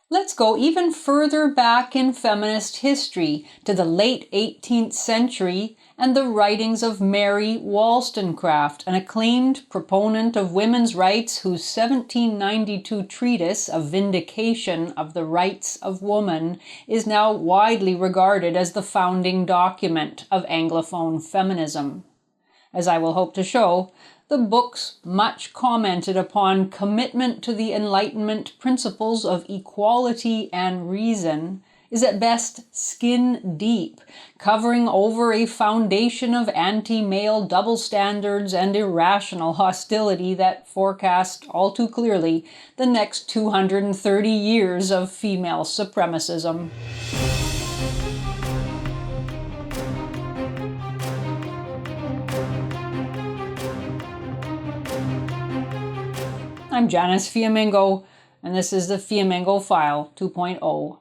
Let's go even further back in feminist history to the late 18th century and the writings of Mary Wollstonecraft, an acclaimed proponent of women's rights whose 1792 treatise, A Vindication of the Rights of Woman, is now widely regarded as the founding document of Anglophone feminism. As I will hope to show, the book's much commented upon commitment to the Enlightenment principles of equality and reason is at best skin deep, covering over a foundation of anti-male double standards and irrational hostility that forecast all too clearly the next 230 years of female supremacism. I'm Janice Fiamingo, and this is the Fiamingo File 2.0.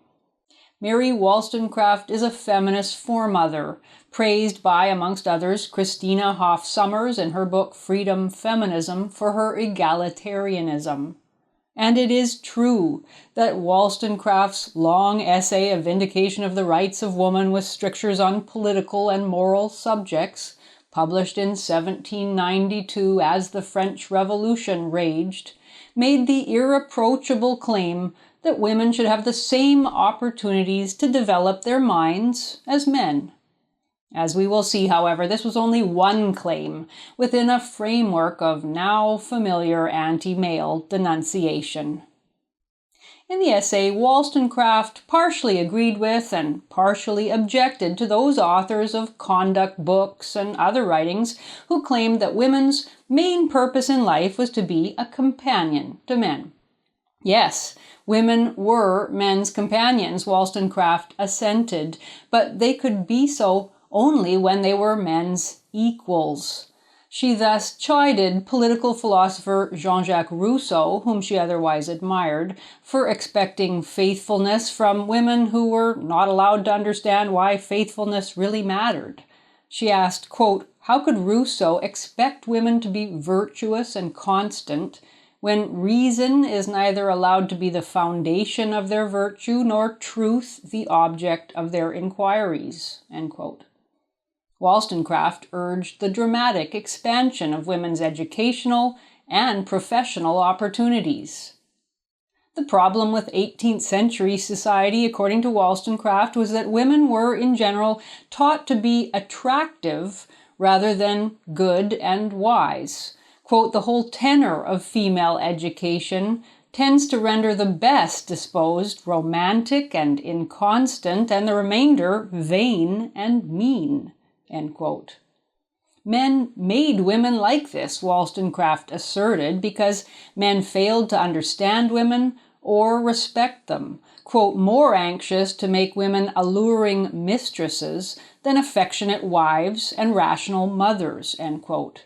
Mary Wollstonecraft is a feminist foremother, praised by, amongst others, Christina Hoff Sommers in her book Freedom Feminism for her egalitarianism. And it is true that Wollstonecraft's long essay, A Vindication of the Rights of Woman, with strictures on political and moral subjects, published in 1792 as the French Revolution raged, made the irreproachable claim that women should have the same opportunities to develop their minds as men. As we will see, however, this was only one claim within a framework of now familiar anti-male denunciation. In the essay, Wollstonecraft partially agreed with and partially objected to those authors of conduct books and other writings who claimed that women's main purpose in life was to be a companion to men. Yes, women were men's companions, Wollstonecraft assented, but they could be so only when they were men's equals. She thus chided political philosopher Jean-Jacques Rousseau, whom she otherwise admired, for expecting faithfulness from women who were not allowed to understand why faithfulness really mattered. She asked, quote, "How could Rousseau expect women to be virtuous and constant when reason is neither allowed to be the foundation of their virtue nor truth the object of their inquiries?" End quote. Wollstonecraft urged the dramatic expansion of women's educational and professional opportunities. The problem with 18th century society, according to Wollstonecraft, was that women were, in general, taught to be attractive rather than good and wise. Quote, "The whole tenor of female education tends to render the best disposed romantic and inconstant, and the remainder vain and mean." End quote. Men made women like this, Wollstonecraft asserted, because men failed to understand women or respect them, quote, "more anxious to make women alluring mistresses than affectionate wives and rational mothers," end quote.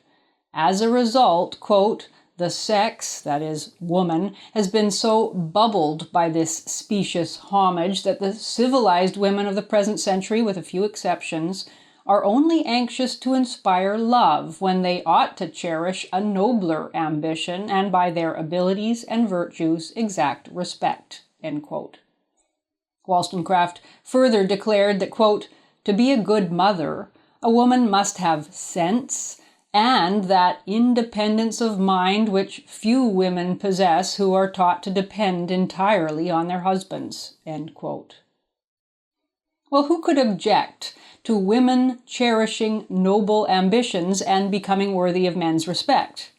As a result, quote, "the sex," that is, woman, "has been so bubbled by this specious homage that the civilized women of the present century, with a few exceptions, are only anxious to inspire love when they ought to cherish a nobler ambition and by their abilities and virtues exact respect." End quote. Wollstonecraft further declared that, quote, "to be a good mother, a woman must have sense and that independence of mind which few women possess who are taught to depend entirely on their husbands." End quote. Well, who could object to women cherishing noble ambitions and becoming worthy of men's respect?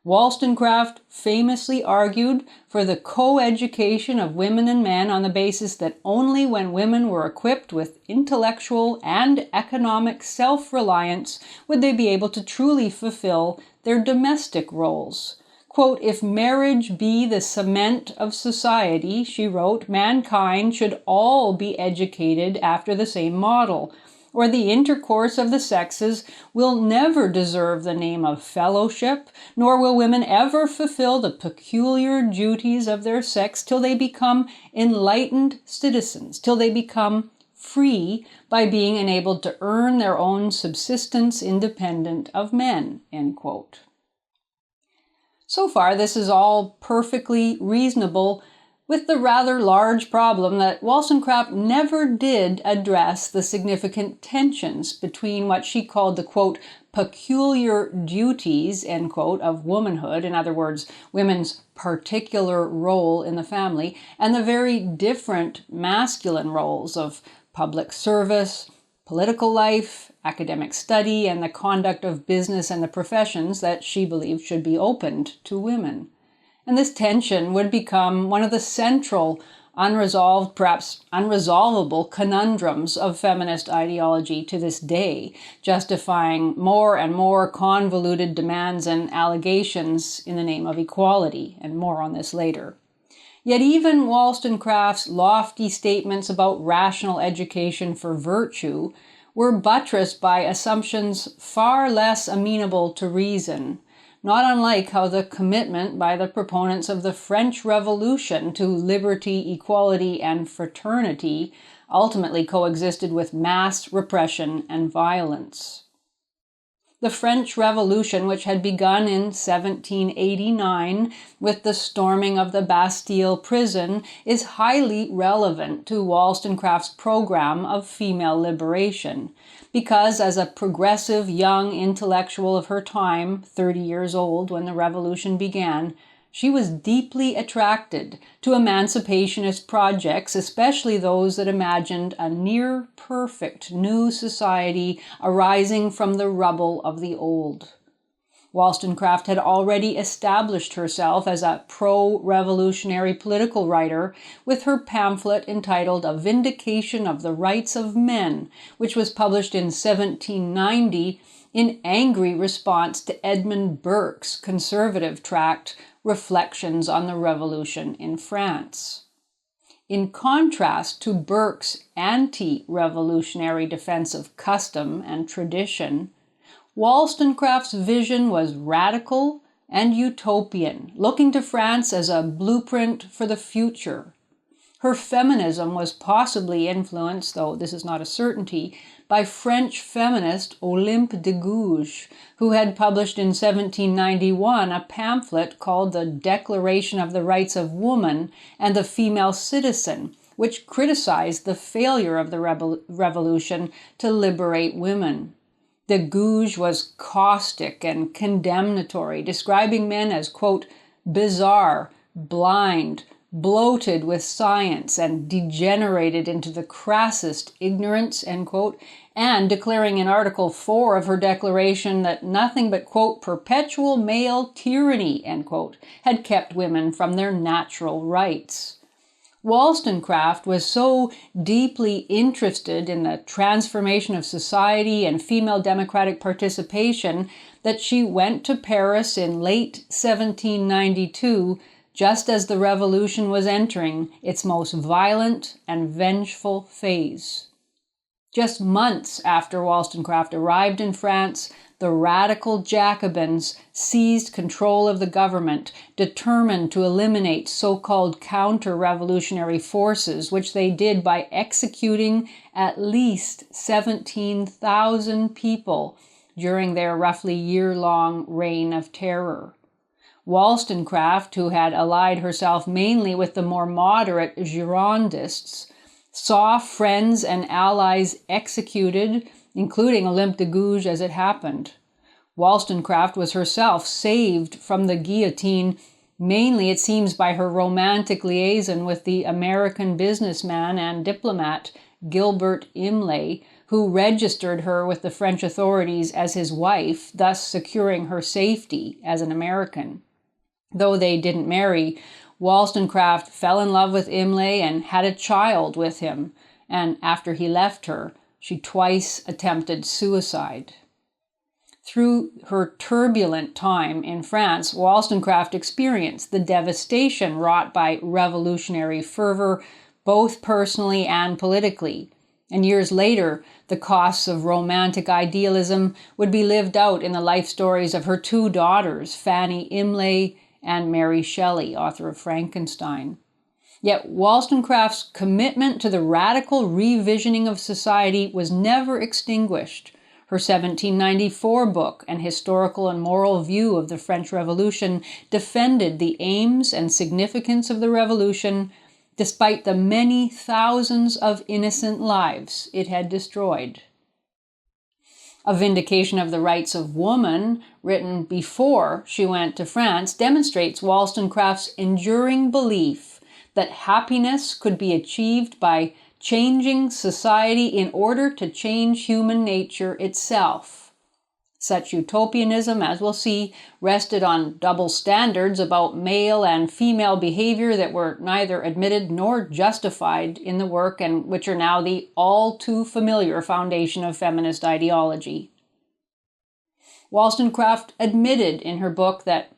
Wollstonecraft famously argued for the co-education of women and men on the basis that only when women were equipped with intellectual and economic self-reliance would they be able to truly fulfill their domestic roles. Quote, "If marriage be the cement of society," she wrote, "mankind should all be educated after the same model, or the intercourse of the sexes will never deserve the name of fellowship, nor will women ever fulfill the peculiar duties of their sex till they become enlightened citizens, till they become free by being enabled to earn their own subsistence independent of men." End quote. So far, this is all perfectly reasonable, with the rather large problem that Wollstonecraft never did address the significant tensions between what she called the, quote, peculiar duties, end quote, of womanhood, in other words, women's particular role in the family, and the very different masculine roles of public service, political life, academic study, and the conduct of business and the professions that she believed should be opened to women. And this tension would become one of the central, unresolved, perhaps unresolvable conundrums of feminist ideology to this day, justifying more and more convoluted demands and allegations in the name of equality, and more on this later. Yet even Wollstonecraft's lofty statements about rational education for virtue were buttressed by assumptions far less amenable to reason, not unlike how the commitment by the proponents of the French Revolution to liberty, equality, and fraternity ultimately coexisted with mass repression and violence. The French Revolution, which had begun in 1789 with the storming of the Bastille prison, is highly relevant to Wollstonecraft's program of female liberation, because as a progressive young intellectual of her time, 30 years old when the revolution began, she was deeply attracted to emancipationist projects, especially those that imagined a near-perfect new society arising from the rubble of the old. Wollstonecraft had already established herself as a pro-revolutionary political writer with her pamphlet entitled A Vindication of the Rights of Men, which was published in 1790 in angry response to Edmund Burke's conservative tract Reflections on the Revolution in France. In contrast to Burke's anti-revolutionary defense of custom and tradition, Wollstonecraft's vision was radical and utopian, looking to France as a blueprint for the future. Her feminism was possibly influenced, though this is not a certainty, by French feminist Olympe de Gouges, who had published in 1791 a pamphlet called The Declaration of the Rights of Woman and the Female Citizen, which criticized the failure of the revolution to liberate women. De Gouges was caustic and condemnatory, describing men as, quote, bizarre, blind, bloated with science, and degenerated into the crassest ignorance, end quote, and declaring in Article 4 of her declaration that nothing but, quote, perpetual male tyranny, end quote, had kept women from their natural rights. Wollstonecraft was so deeply interested in the transformation of society and female democratic participation that she went to Paris in late 1792, just as the revolution was entering its most violent and vengeful phase. Just months after Wollstonecraft arrived in France, the radical Jacobins seized control of the government, determined to eliminate so-called counter-revolutionary forces, which they did by executing at least 17,000 people during their roughly year-long reign of terror. Wollstonecraft, who had allied herself mainly with the more moderate Girondists, saw friends and allies executed, including Olympe de Gouges as it happened. Wollstonecraft was herself saved from the guillotine, mainly, it seems, by her romantic liaison with the American businessman and diplomat Gilbert Imlay, who registered her with the French authorities as his wife, thus securing her safety as an American. Though they didn't marry, Wollstonecraft fell in love with Imlay and had a child with him, and after he left her, she twice attempted suicide. Through her turbulent time in France, Wollstonecraft experienced the devastation wrought by revolutionary fervor, both personally and politically. And years later, the costs of romantic idealism would be lived out in the life stories of her two daughters, Fanny Imlay and Mary Shelley, author of Frankenstein. Yet Wollstonecraft's commitment to the radical revisioning of society was never extinguished. Her 1794 book, An Historical and Moral View of the French Revolution, defended the aims and significance of the revolution despite the many thousands of innocent lives it had destroyed. A Vindication of the Rights of Woman, written before she went to France, demonstrates Wollstonecraft's enduring belief that happiness could be achieved by changing society in order to change human nature itself. Such utopianism, as we'll see, rested on double standards about male and female behavior that were neither admitted nor justified in the work, and which are now the all too familiar foundation of feminist ideology. Wollstonecraft admitted in her book that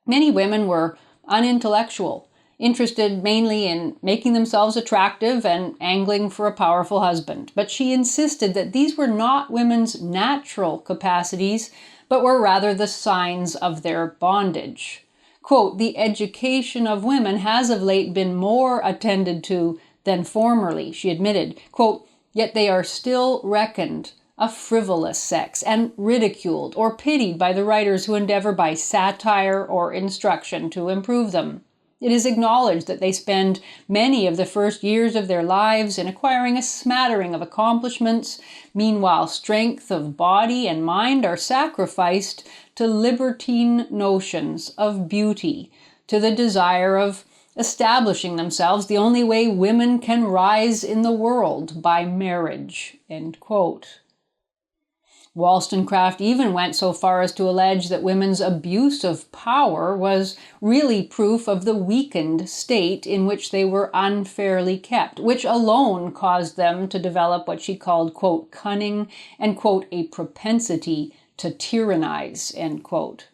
many women were unintellectual, interested mainly in making themselves attractive and angling for a powerful husband. But she insisted that these were not women's natural capacities, but were rather the signs of their bondage. Quote, "The education of women has of late been more attended to than formerly," she admitted. Quote, "Yet they are still reckoned a frivolous sex and ridiculed or pitied by the writers who endeavor by satire or instruction to improve them. It is acknowledged that they spend many of the first years of their lives in acquiring a smattering of accomplishments. Meanwhile, strength of body and mind are sacrificed to libertine notions of beauty, to the desire of establishing themselves the only way women can rise in the world, by marriage." End quote. Wollstonecraft even went so far as to allege that women's abuse of power was really proof of the weakened state in which they were unfairly kept, which alone caused them to develop what she called, quote, "cunning" and, quote, "a propensity to tyrannize," end quote.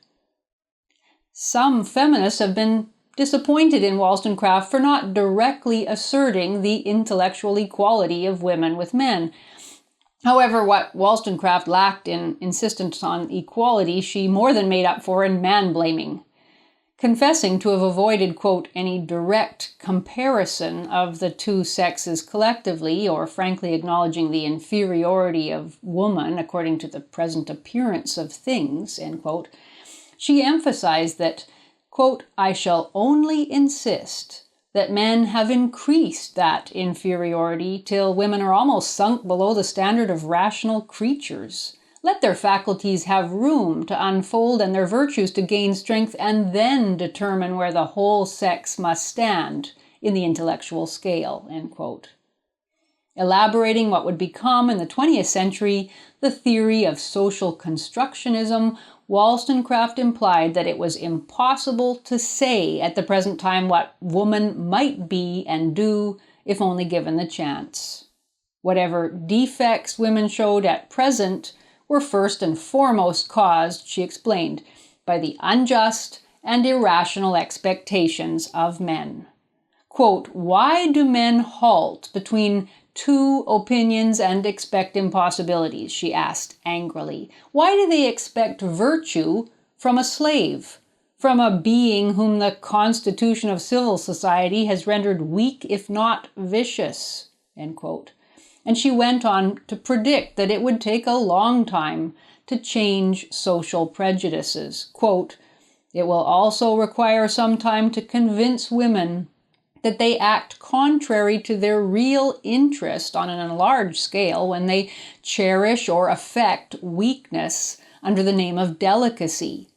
Some feminists have been disappointed in Wollstonecraft for not directly asserting the intellectual equality of women with men. However, what Wollstonecraft lacked in insistence on equality, she more than made up for in man-blaming. Confessing to have avoided, quote, "any direct comparison of the two sexes collectively, or frankly acknowledging the inferiority of woman according to the present appearance of things," end quote, she emphasized that, quote, "I shall only insist that men have increased that inferiority till women are almost sunk below the standard of rational creatures. Let their faculties have room to unfold and their virtues to gain strength, and then determine where the whole sex must stand in the intellectual scale," end quote. Elaborating what would become in the 20th century the theory of social constructionism, Wollstonecraft implied that it was impossible to say at the present time what woman might be and do if only given the chance. Whatever defects women showed at present were first and foremost caused, she explained, by the unjust and irrational expectations of men. Quote, "Why do men halt between two opinions and expect impossibilities?" she asked angrily. "Why do they expect virtue from a slave, from a being whom the constitution of civil society has rendered weak, if not vicious?" End quote. And she went on to predict that it would take a long time to change social prejudices. Quote, "It will also require some time to convince women that they act contrary to their real interest on a large scale when they cherish or affect weakness under the name of delicacy,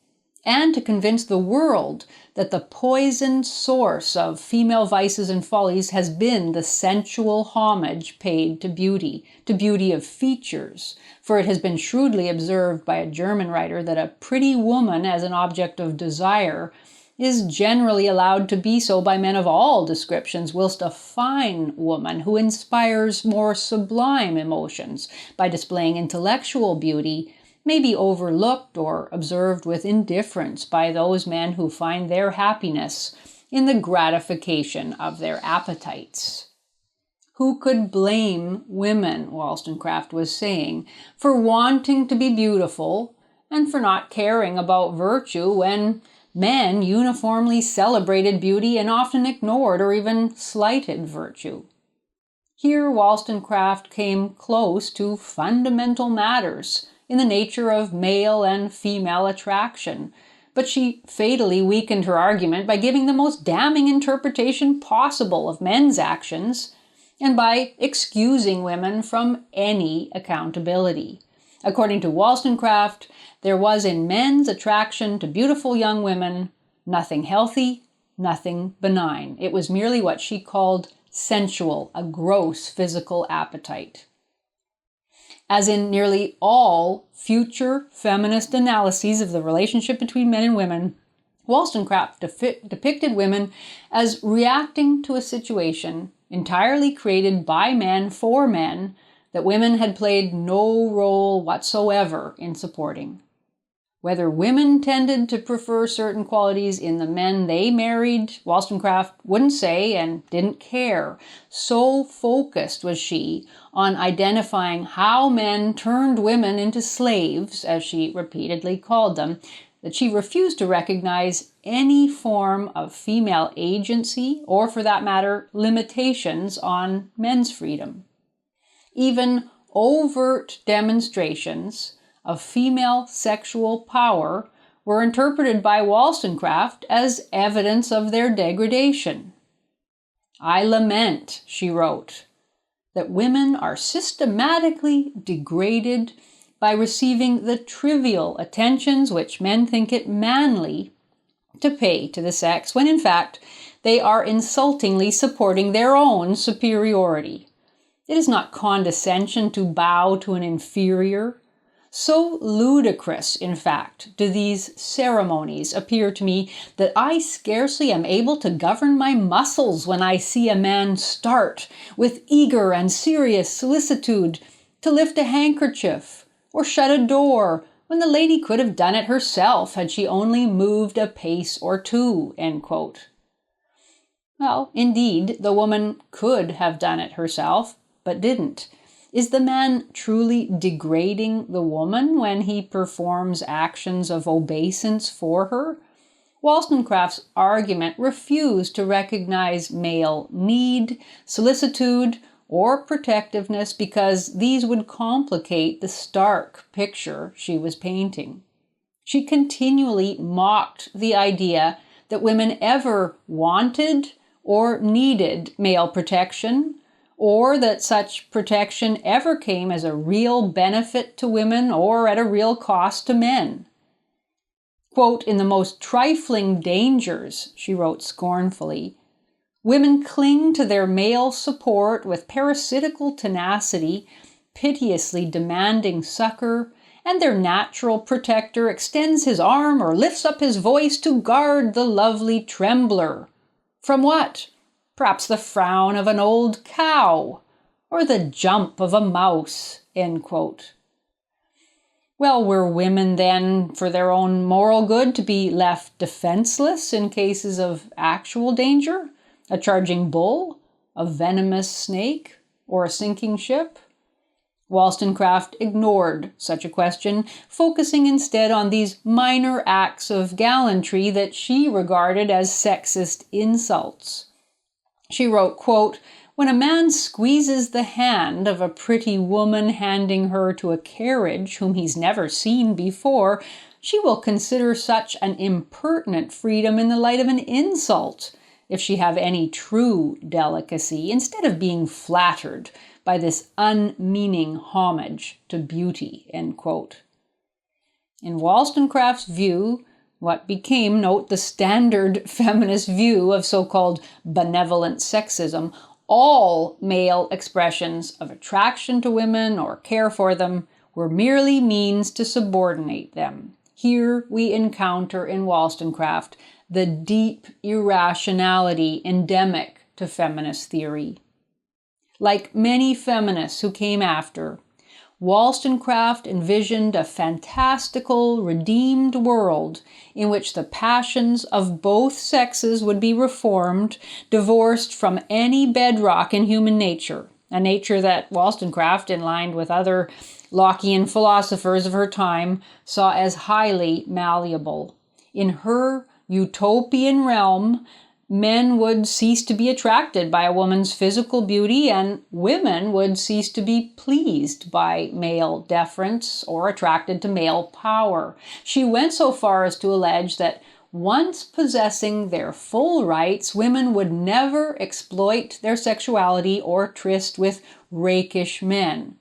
and to convince the world that the poisoned source of female vices and follies has been the sensual homage paid to beauty of features, for it has been shrewdly observed by a German writer that a pretty woman as an object of desire is generally allowed to be so by men of all descriptions, whilst a fine woman who inspires more sublime emotions by displaying intellectual beauty may be overlooked or observed with indifference by those men who find their happiness in the gratification of their appetites. Who could blame women, Wollstonecraft was saying, for wanting to be beautiful and for not caring about virtue when men uniformly celebrated beauty and often ignored or even slighted virtue? Here Wollstonecraft came close to fundamental matters in the nature of male and female attraction, but she fatally weakened her argument by giving the most damning interpretation possible of men's actions and by excusing women from any accountability. According to Wollstonecraft, there was in men's attraction to beautiful young women nothing healthy, nothing benign. It was merely what she called sensual, a gross physical appetite. As in nearly all future feminist analyses of the relationship between men and women, Wollstonecraft depicted women as reacting to a situation entirely created by men for men that women had played no role whatsoever in supporting. Whether women tended to prefer certain qualities in the men they married, Wollstonecraft wouldn't say and didn't care. So focused was she on identifying how men turned women into slaves, as she repeatedly called them, that she refused to recognize any form of female agency, or for that matter, limitations on men's freedom. Even overt demonstrations of female sexual power were interpreted by Wollstonecraft as evidence of their degradation. "I lament," she wrote, "that women are systematically degraded by receiving the trivial attentions which men think it manly to pay to the sex, when in fact they are insultingly supporting their own superiority. It is not condescension to bow to an inferior. So ludicrous, in fact, do these ceremonies appear to me that I scarcely am able to govern my muscles when I see a man start with eager and serious solicitude to lift a handkerchief or shut a door when the lady could have done it herself had she only moved a pace or two." End quote. Well, indeed, the woman could have done it herself, but didn't. Is the man truly degrading the woman when he performs actions of obeisance for her? Wollstonecraft's argument refused to recognize male need, solicitude, or protectiveness because these would complicate the stark picture she was painting. She continually mocked the idea that women ever wanted or needed male protection, or that such protection ever came as a real benefit to women or at a real cost to men. Quote, "In the most trifling dangers," she wrote scornfully, "women cling to their male support with parasitical tenacity, piteously demanding succor, and their natural protector extends his arm or lifts up his voice to guard the lovely trembler. From what? Perhaps the frown of an old cow, or the jump of a mouse." End quote. Well, were women then, for their own moral good, to be left defenseless in cases of actual danger? A charging bull, a venomous snake, or a sinking ship? Wollstonecraft ignored such a question, focusing instead on these minor acts of gallantry that she regarded as sexist insults. She wrote, quote, "When a man squeezes the hand of a pretty woman handing her to a carriage whom he's never seen before, she will consider such an impertinent freedom in the light of an insult, if she have any true delicacy, instead of being flattered by this unmeaning homage to beauty." End quote. In Wollstonecraft's view, what became, note, the standard feminist view of so-called benevolent sexism, all male expressions of attraction to women or care for them were merely means to subordinate them. Here we encounter in Wollstonecraft the deep irrationality endemic to feminist theory. Like many feminists who came after, Wollstonecraft envisioned a fantastical, redeemed world in which the passions of both sexes would be reformed, divorced from any bedrock in human nature, a nature that Wollstonecraft, in line with other Lockean philosophers of her time, saw as highly malleable. In her utopian realm, men would cease to be attracted by a woman's physical beauty, and women would cease to be pleased by male deference or attracted to male power. She went so far as to allege that once possessing their full rights, women would never exploit their sexuality or tryst with rakish men.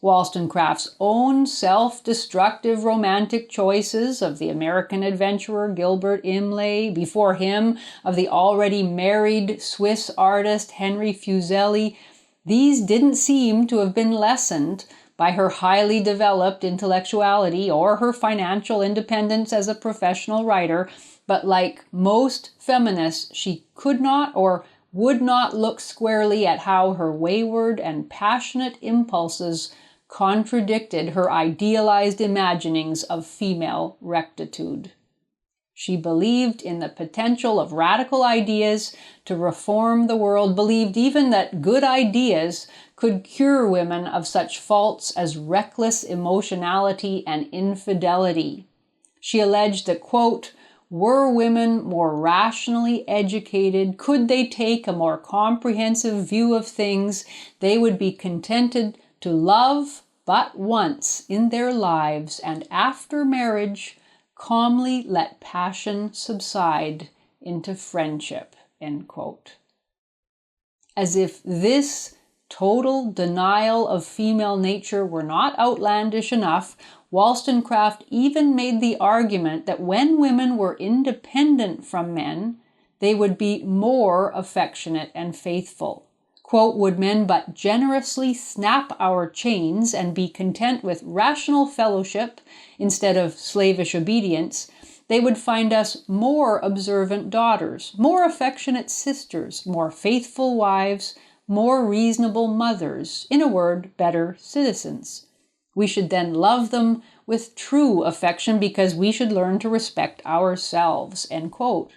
Wollstonecraft's own self-destructive romantic choices of the American adventurer Gilbert Imlay, before him of the already married Swiss artist Henry Fuseli, these didn't seem to have been lessened by her highly developed intellectuality or her financial independence as a professional writer, but like most feminists, she could not or would not look squarely at how her wayward and passionate impulses contradicted her idealized imaginings of female rectitude. She believed in the potential of radical ideas to reform the world, believed even that good ideas could cure women of such faults as reckless emotionality and infidelity. She alleged that, quote, were women more rationally educated, could they take a more comprehensive view of things, they would be contented to love but once in their lives, and after marriage, calmly let passion subside into friendship, end quote. As if this total denial of female nature were not outlandish enough, Wollstonecraft even made the argument that when women were independent from men, they would be more affectionate and faithful. Quote, would men but generously snap our chains and be content with rational fellowship instead of slavish obedience, they would find us more observant daughters, more affectionate sisters, more faithful wives, more reasonable mothers, in a word, better citizens. We should then love them with true affection because we should learn to respect ourselves, end quote.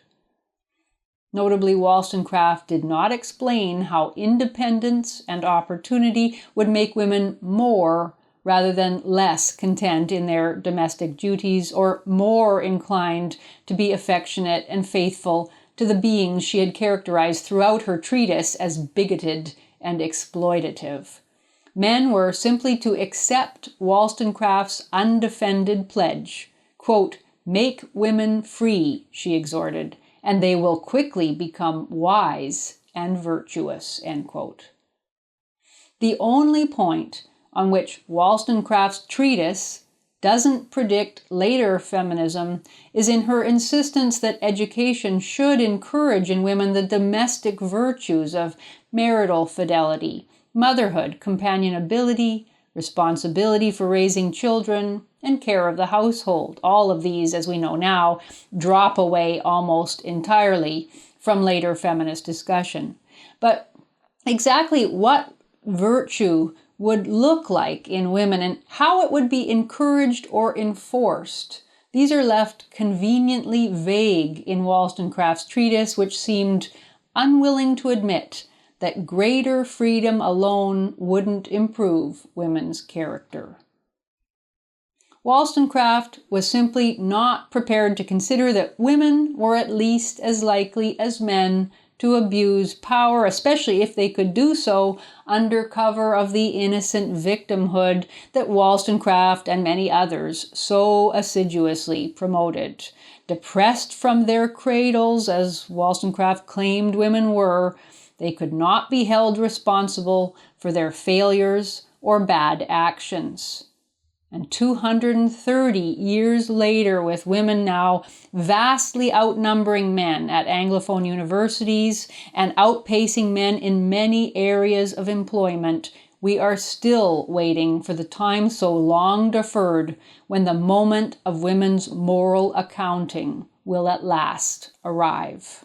Notably, Wollstonecraft did not explain how independence and opportunity would make women more rather than less content in their domestic duties, or more inclined to be affectionate and faithful to the beings she had characterized throughout her treatise as bigoted and exploitative. Men were simply to accept Wollstonecraft's undefended pledge. Quote, make women free, she exhorted, and they will quickly become wise and virtuous, end quote. The only point on which Wollstonecraft's treatise doesn't predict later feminism is in her insistence that education should encourage in women the domestic virtues of marital fidelity, motherhood, companionability, responsibility for raising children, and care of the household. All of these, as we know now, drop away almost entirely from later feminist discussion. But exactly what virtue would look like in women and how it would be encouraged or enforced, these are left conveniently vague in Wollstonecraft's treatise, which seemed unwilling to admit that greater freedom alone wouldn't improve women's character. Wollstonecraft was simply not prepared to consider that women were at least as likely as men to abuse power, especially if they could do so under cover of the innocent victimhood that Wollstonecraft and many others so assiduously promoted. Depressed from their cradles, as Wollstonecraft claimed women were, they could not be held responsible for their failures or bad actions. And 230 years later, with women now vastly outnumbering men at Anglophone universities and outpacing men in many areas of employment, we are still waiting for the time so long deferred when the moment of women's moral accounting will at last arrive.